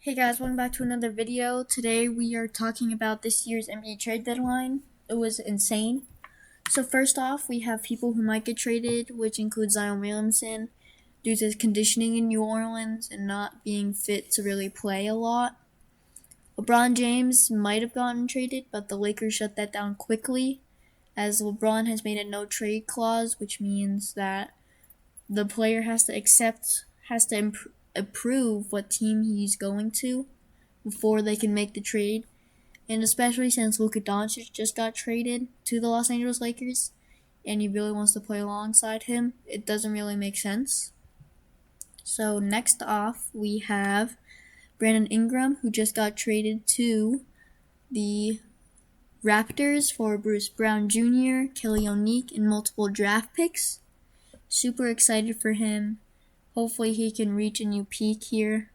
Hey guys, welcome back to another video. Today we are talking about this year's NBA trade deadline. It was insane. So first off, we have people who might get traded, which includes Zion Williamson, due to his conditioning in New Orleans and not being fit to really play a lot. LeBron James might have gotten traded, but the Lakers shut that down quickly, as LeBron has made a no-trade clause, which means that the player has to approve what team he's going to before they can make the trade. And especially since Luka Doncic just got traded to the Los Angeles Lakers and he really wants to play alongside him, it doesn't really make sense. So next off, we have Brandon Ingram, who just got traded to the Raptors for Bruce Brown Jr., Kelly Olynyk, and multiple draft picks. Super excited for him. Hopefully he can reach a new peak here.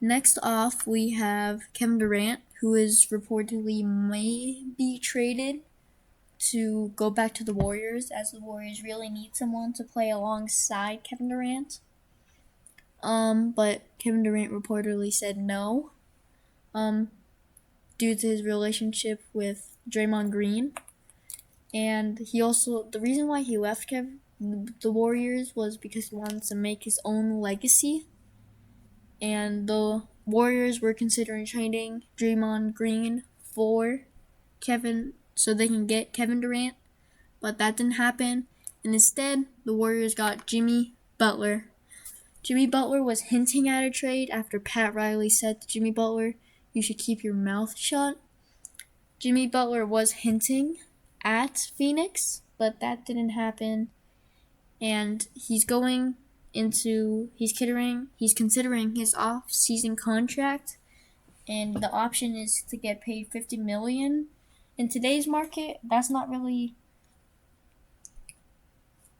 Next off, we have Kevin Durant, who is reportedly may be traded to go back to the Warriors, as the Warriors really need someone to play alongside Kevin Durant. But Kevin Durant reportedly said no, due to his relationship with Draymond Green. And the reason why he left the Warriors was because he wanted to make his own legacy. And the Warriors were considering trading Draymond Green for Kevin so they can get Kevin Durant, but that didn't happen. And instead, the Warriors got Jimmy Butler. Jimmy Butler was hinting at a trade after Pat Riley said to Jimmy Butler, "You should keep your mouth shut." Jimmy Butler was hinting at Phoenix, but that didn't happen. And he's considering his off-season contract, and the option is to get paid $50 million. In today's market, that's not really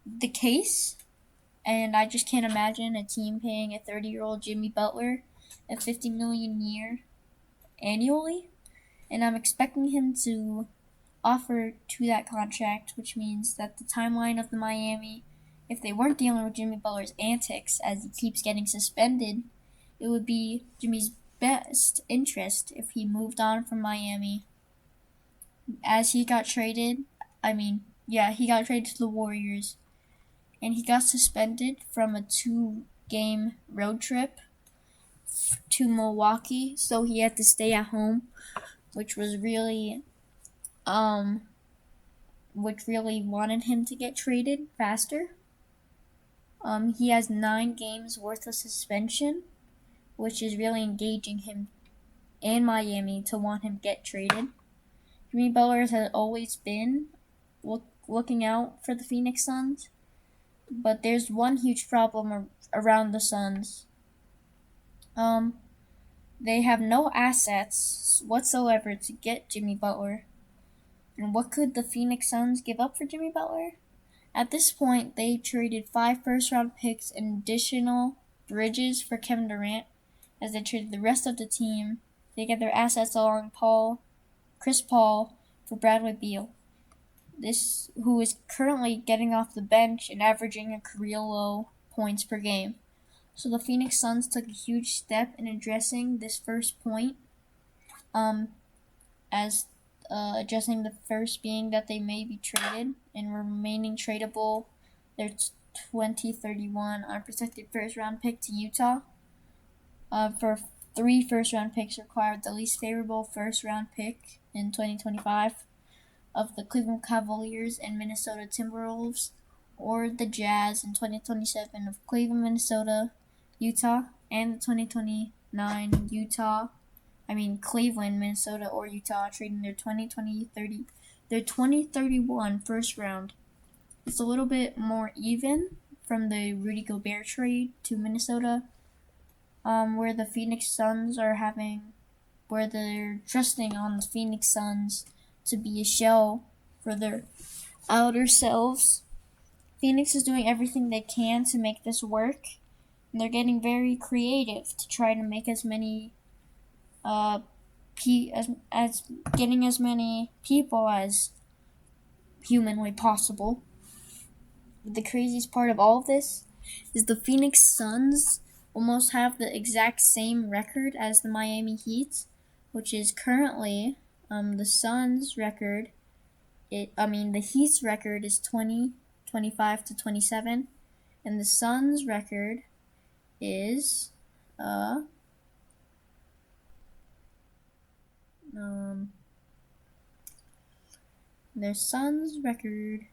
the case, and I just can't imagine a team paying a 30-year-old Jimmy Butler a $50 million a year annually, and I'm expecting him to offer to that contract, which means that the timeline of the Miami, if they weren't dealing with Jimmy Butler's antics as he keeps getting suspended, it would be Jimmy's best interest if he moved on from Miami. As he got traded, he got traded to the Warriors, and he got suspended from a 2-game road trip to Milwaukee, so he had to stay at home, which really wanted him to get traded faster. He has 9 games worth of suspension, which is really engaging him and Miami to want him to get traded. Jimmy Butler has always been looking out for the Phoenix Suns, but there's one huge problem around the Suns. They have no assets whatsoever to get Jimmy Butler. And what could the Phoenix Suns give up for Jimmy Butler? At this point, they traded 5 first-round picks and additional bridges for Kevin Durant, as they traded the rest of the team to get their assets along Chris Paul for Bradley Beal, who is currently getting off the bench and averaging a career-low points per game. So the Phoenix Suns took a huge step in addressing this first point, addressing the first being that they may be traded and remaining tradable their 2031 unprotected first-round pick to Utah. For 3 first-round picks required the least favorable first-round pick in 2025 of the Cleveland Cavaliers and Minnesota Timberwolves, or the Jazz in 2027 of Cleveland, Minnesota, Utah, and the 2029 Cleveland, Minnesota, or Utah, trading their 2031 first round. It's a little bit more even from the Rudy Gobert trade to Minnesota, where the Phoenix Suns where they're trusting on the Phoenix Suns to be a shell for their outer selves. Phoenix is doing everything they can to make this work, and they're getting very creative to try to make as many getting as many people as humanly possible. The craziest part of all of this is the Phoenix Suns almost have the exact same record as the Miami Heat, which is currently the Suns' record. The Heat's record is 25-27, and the Suns' record is their Suns' record,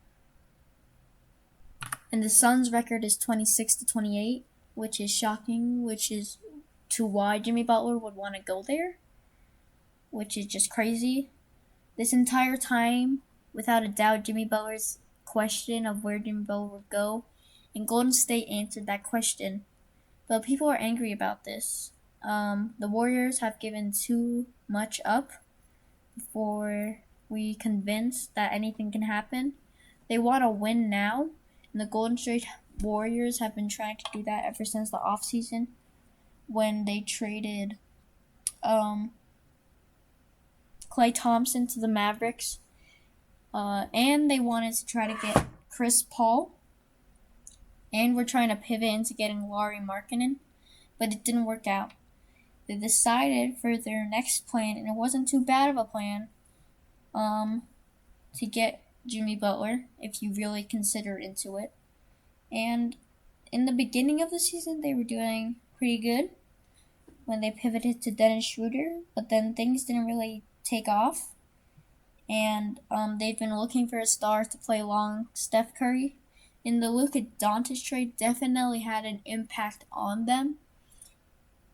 and the Suns' record is 26-28, which is shocking, which is to why Jimmy Butler would want to go there, which is just crazy. This entire time, without a doubt, Jimmy Butler's question of where Jimmy Butler would go, and Golden State answered that question. But people are angry about this. The Warriors have given too much up before we convinced that anything can happen. They want to win now, and the Golden State Warriors have been trying to do that ever since the offseason when they traded Klay Thompson to the Mavericks. And they wanted to try to get Chris Paul. And we're trying to pivot into getting Lauri Markkanen, but it didn't work out. They decided for their next plan, and it wasn't too bad of a plan, to get Jimmy Butler, if you really consider into it. And in the beginning of the season, they were doing pretty good when they pivoted to Dennis Schroeder, but then things didn't really take off. And they've been looking for a star to play along Steph Curry. And the Luka Doncic trade definitely had an impact on them,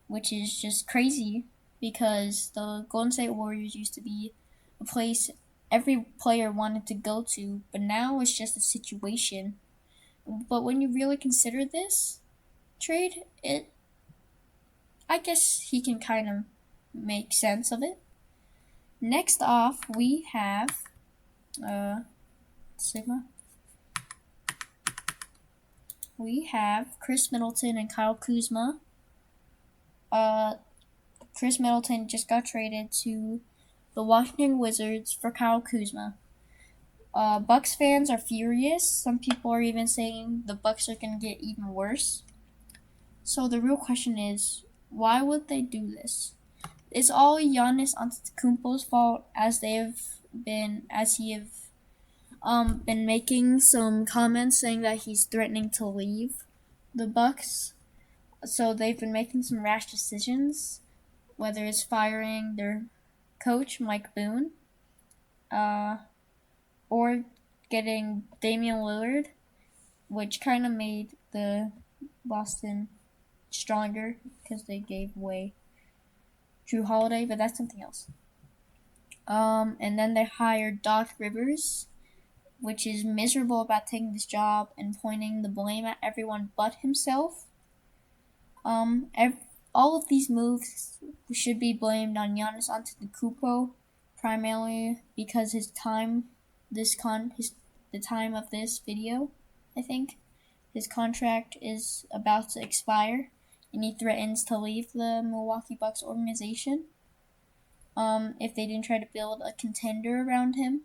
which is just crazy because the Golden State Warriors used to be a place every player wanted to go to, but now it's just a situation. But when you really consider this trade, I guess he can kind of make sense of it. Next off, we have Sigma. We have Chris Middleton and Kyle Kuzma. Chris Middleton just got traded to the Washington Wizards for Kyle Kuzma. Bucks fans are furious. Some people are even saying the Bucks are going to get even worse. So the real question is, why would they do this? It's all Giannis Antetokounmpo's fault, as he have been making some comments saying that he's threatening to leave the Bucks. So they've been making some rash decisions, whether it's firing their coach Mike Boone, or getting Damian Lillard, which kind of made the Boston stronger because they gave away Drew Holiday, but that's something else. And then they hired Doc Rivers, which is miserable about taking this job and pointing the blame at everyone but himself. All of these moves should be blamed on Giannis Antetokounmpo, primarily because the time of this video, I think, his contract is about to expire, and he threatens to leave the Milwaukee Bucks organization if they didn't try to build a contender around him.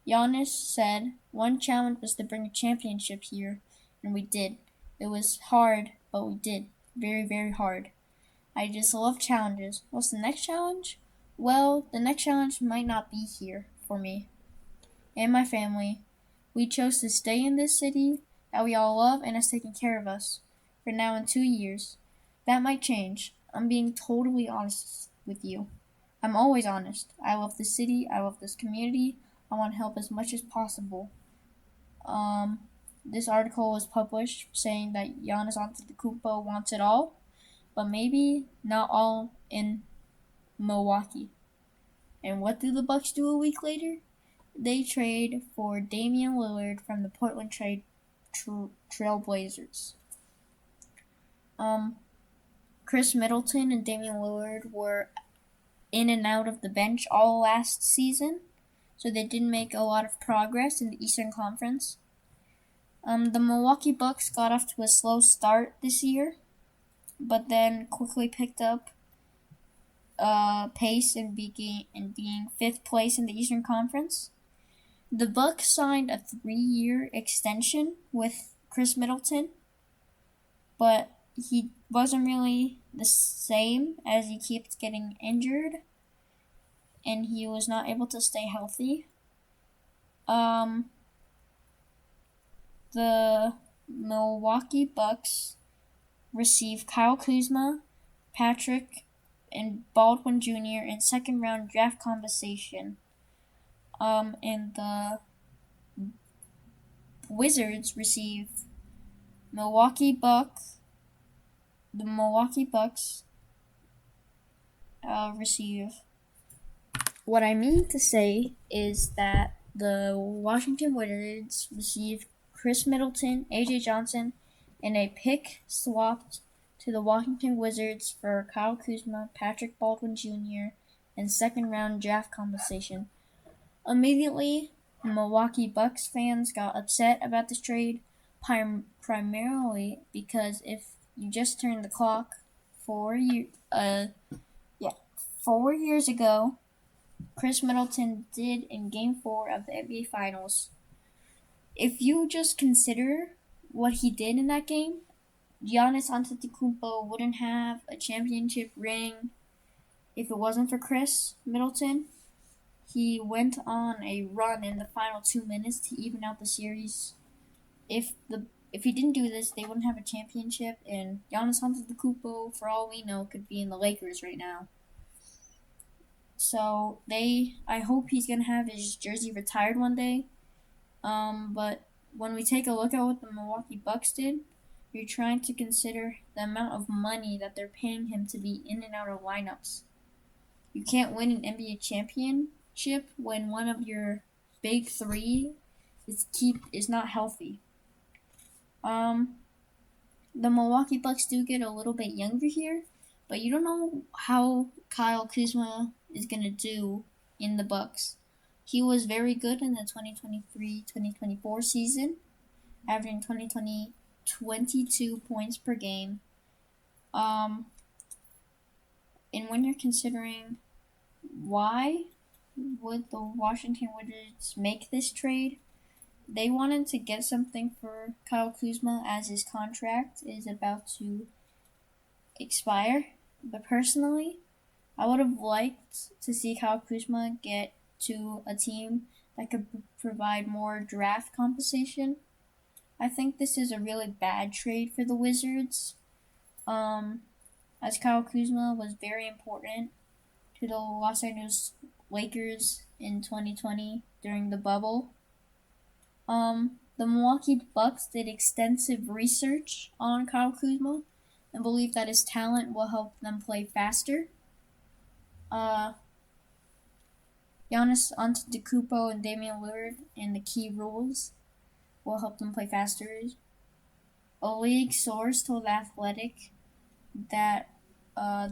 Giannis said, "One challenge was to bring a championship here, and we did. It was hard, but we did. Very, very hard. I just love challenges. What's the next challenge? Well, the next challenge might not be here for me and my family. We chose to stay in this city that we all love and has taken care of us for now in 2 years. That might change. I'm being totally honest with you. I'm always honest. I love this city. I love this community. I want to help as much as possible." This article was published saying that Giannis Antetokounmpo wants it all, but maybe not all in Milwaukee. And what do the Bucks do a week later? They trade for Damian Lillard from the Portland Trail Blazers. Chris Middleton and Damian Lillard were in and out of the bench all last season, so they didn't make a lot of progress in the Eastern Conference. The Milwaukee Bucks got off to a slow start this year, but then quickly picked up pace and being fifth place in the Eastern Conference. The Bucks signed a 3-year extension with Chris Middleton, but he wasn't really the same as he keeps getting injured and he was not able to stay healthy. The Milwaukee Bucks received Kyle Kuzma, Patrick, and Baldwin Jr. in second round draft compensation. And the Wizards received Milwaukee Bucks. The Milwaukee Bucks receive. What I mean to say is that the Washington Wizards received Chris Middleton, AJ Johnson, and a pick swapped to the Washington Wizards for Kyle Kuzma, Patrick Baldwin Jr., and second round draft compensation. Immediately, Milwaukee Bucks fans got upset about this trade, primarily because if you just turned the clock 4 years ago, Chris Middleton did in Game 4 of the NBA Finals. If you just consider what he did in that game, Giannis Antetokounmpo wouldn't have a championship ring if it wasn't for Chris Middleton. He went on a run in the final 2 minutes to even out the series. If he didn't do this, they wouldn't have a championship, and Giannis Antetokounmpo, for all we know, could be in the Lakers right now. So I hope he's gonna have his jersey retired one day. But when we take a look at what the Milwaukee Bucks did, you're trying to consider the amount of money that they're paying him to be in and out of lineups. You can't win an NBA championship when one of your big three is not healthy. The Milwaukee Bucks do get a little bit younger here, but you don't know how Kyle Kuzma is gonna do in the Bucks. He was very good in the 2023-2024 season, averaging 22 points per game. And when you're considering why would the Washington Wizards make this trade, they wanted to get something for Kyle Kuzma as his contract is about to expire. But personally, I would have liked to see Kyle Kuzma get to a team that could provide more draft compensation. I think this is a really bad trade for the Wizards, as Kyle Kuzma was very important to the Los Angeles Lakers in 2020 during the bubble. The Milwaukee Bucks did extensive research on Kyle Kuzma and believe that his talent will help them play faster. Giannis Antetokounmpo and Damian Lillard and the key rules will help them play faster. A league source told Athletic that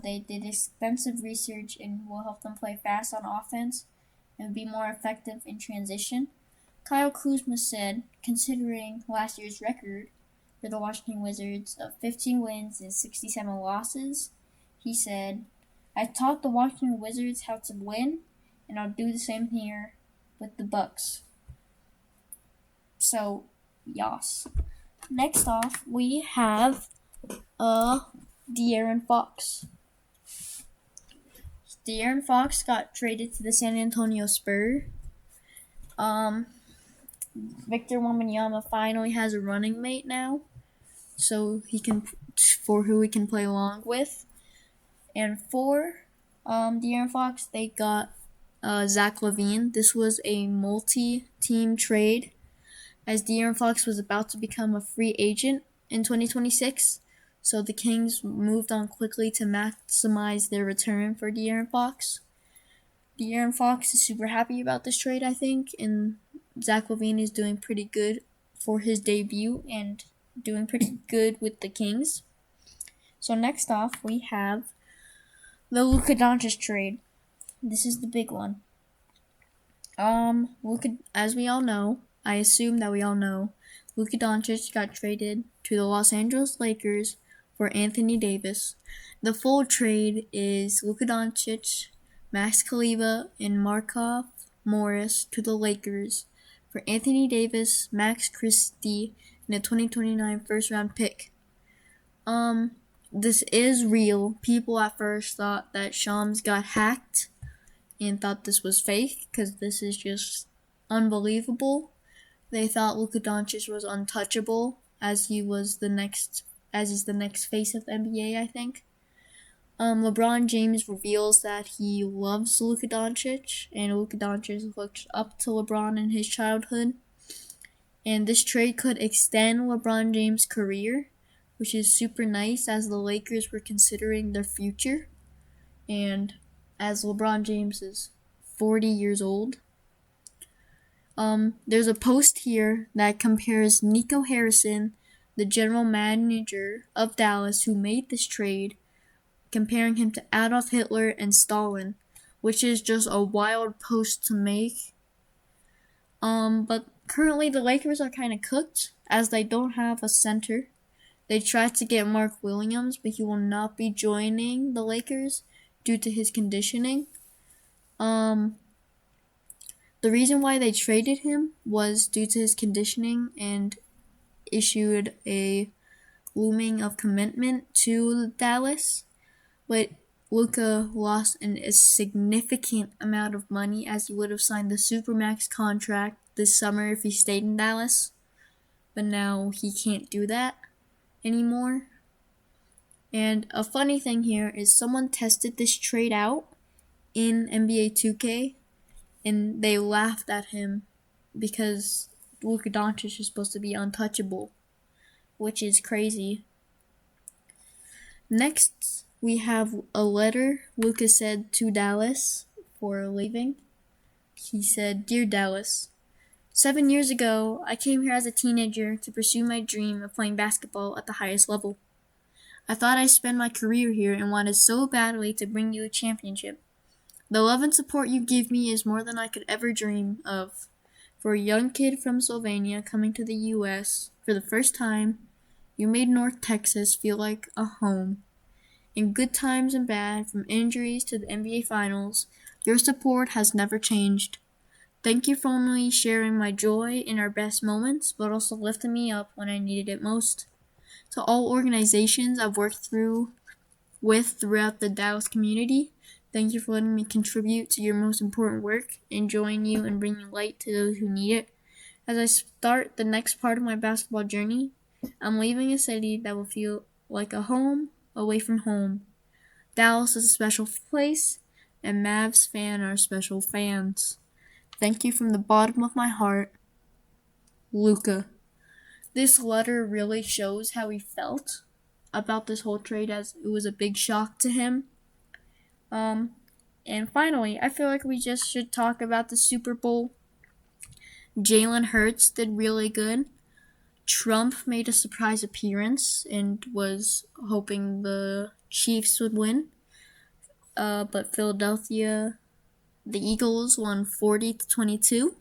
they did extensive research and will help them play fast on offense and be more effective in transition. Kyle Kuzma said, considering last year's record for the Washington Wizards of 15 wins and 67 losses, he said, I taught the Washington Wizards how to win, and I'll do the same here with the Bucks. So, yas. Next off, we have De'Aaron Fox. De'Aaron Fox got traded to the San Antonio Spurs. Victor Wembanyama finally has a running mate now, so for who he can play along with. And for De'Aaron Fox, they got Zach LaVine. This was a multi-team trade, as De'Aaron Fox was about to become a free agent in 2026. So the Kings moved on quickly to maximize their return for De'Aaron Fox. De'Aaron Fox is super happy about this trade, I think, and Zach LaVine is doing pretty good for his debut and doing pretty good with the Kings. So next off, we have the Luka Doncic trade. This is the big one. As we all know, I assume that we all know, Luka Doncic got traded to the Los Angeles Lakers for Anthony Davis. The full trade is Luka Doncic, Max Kleber, and Markieff Morris to the Lakers for Anthony Davis, Max Christie, and a 2029 first-round pick. This is real. People at first thought that Shams got hacked and thought this was fake because this is just unbelievable. They thought Luka Doncic was untouchable as he's the next face of the NBA, I think. LeBron James reveals that he loves Luka Doncic, and Luka Doncic looked up to LeBron in his childhood. And this trade could extend LeBron James' career, which is super nice as the Lakers were considering their future. And as LeBron James is 40 years old. There's a post here that compares Nico Harrison, the general manager of Dallas who made this trade, comparing him to Adolf Hitler and Stalin, which is just a wild post to make. But currently the Lakers are kind of cooked as they don't have a center. They tried to get Mark Williams, but he will not be joining the Lakers due to his conditioning. The reason why they traded him was due to his conditioning and issued a looming of commitment to Dallas. But Luka lost a significant amount of money as he would have signed the Supermax contract this summer if he stayed in Dallas. But now he can't do that anymore. And a funny thing here is someone tested this trade out in NBA 2K and they laughed at him because Luka Doncic is supposed to be untouchable, which is crazy. Next, we have a letter Luka said to Dallas for leaving. He said, "Dear Dallas, 7 years ago, I came here as a teenager to pursue my dream of playing basketball at the highest level. I thought I'd spend my career here and wanted so badly to bring you a championship. The love and support you give me is more than I could ever dream of. For a young kid from Slovenia coming to the U.S. for the first time, you made North Texas feel like a home. In good times and bad, from injuries to the NBA Finals, your support has never changed. Thank you for only sharing my joy in our best moments, but also lifting me up when I needed it most. To all organizations I've worked with throughout the Dallas community, thank you for letting me contribute to your most important work and join you in bringing light to those who need it. As I start the next part of my basketball journey, I'm leaving a city that will feel like a home away from home. Dallas is a special place, and Mavs fans are special fans. Thank you from the bottom of my heart, Luka." This letter really shows how he felt about this whole trade, as it was a big shock to him. And finally, I feel like we just should talk about the Super Bowl. Jalen Hurts did really good. Trump made a surprise appearance and was hoping the Chiefs would win. But Philadelphia, the Eagles won 40-22.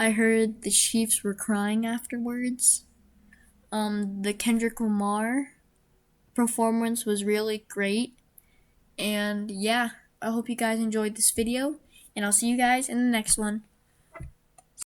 I heard the Chiefs were crying afterwards. The Kendrick Lamar performance was really great. And yeah, I hope you guys enjoyed this video, and I'll see you guys in the next one.